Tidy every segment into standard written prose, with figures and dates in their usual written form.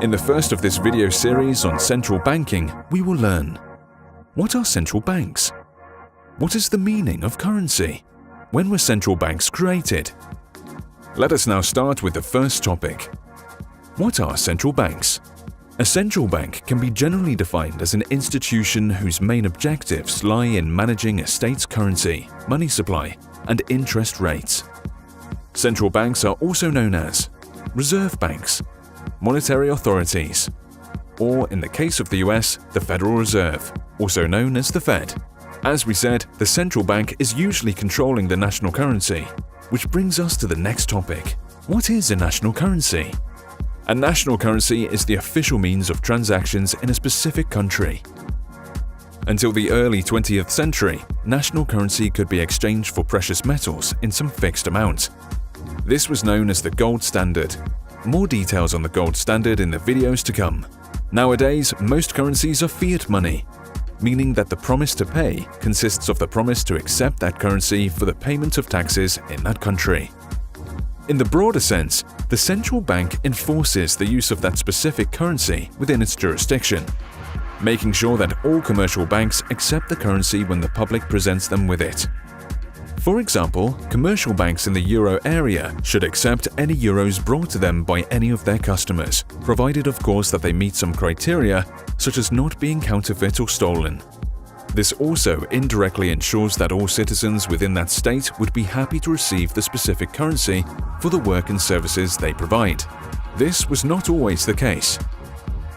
In the first of this video series on central banking, we will learn: what are central banks? What is the meaning of currency? When were central banks created? Let us now start with the first topic. What are central banks? A central bank can be generally defined as an institution whose main objectives lie in managing a state's currency, money supply, and interest rates. Central banks are also known as reserve banks, monetary authorities, or in the case of the US, the Federal Reserve, also known as the Fed. As we said, the central bank is usually controlling the national currency, which brings us to the next topic. What is a national currency? A national currency is the official means of transactions in a specific country. Until the early 20th century, national currency could be exchanged for precious metals in some fixed amount. This was known as the gold standard. More details on the gold standard in the videos to come. Nowadays, most currencies are fiat money, meaning that the promise to pay consists of the promise to accept that currency for the payment of taxes in that country. In the broader sense, the central bank enforces the use of that specific currency within its jurisdiction, making sure that all commercial banks accept the currency when the public presents them with it. For example, commercial banks in the euro area should accept any euros brought to them by any of their customers, provided of course that they meet some criteria, such as not being counterfeit or stolen. This also indirectly ensures that all citizens within that state would be happy to receive the specific currency for the work and services they provide. This was not always the case.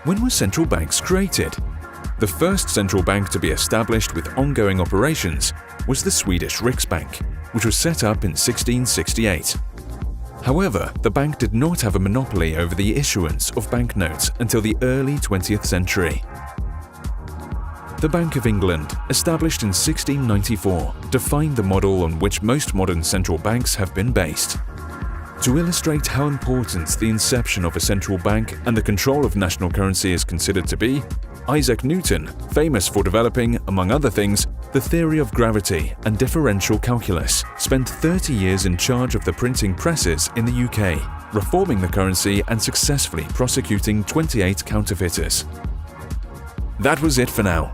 When were central banks created? The first central bank to be established with ongoing operations was the Swedish Riksbank, which was set up in 1668. However, the bank did not have a monopoly over the issuance of banknotes until the early 20th century. The Bank of England, established in 1694, defined the model on which most modern central banks have been based. To illustrate how important the inception of a central bank and the control of national currency is considered to be, Isaac Newton, famous for developing, among other things, the theory of gravity and differential calculus, spent 30 years in charge of the printing presses in the UK, reforming the currency and successfully prosecuting 28 counterfeiters. That was it for now.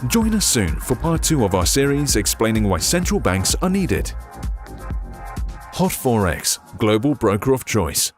Join us soon for part 2 of our series explaining why central banks are needed. Hot4x, global broker of choice.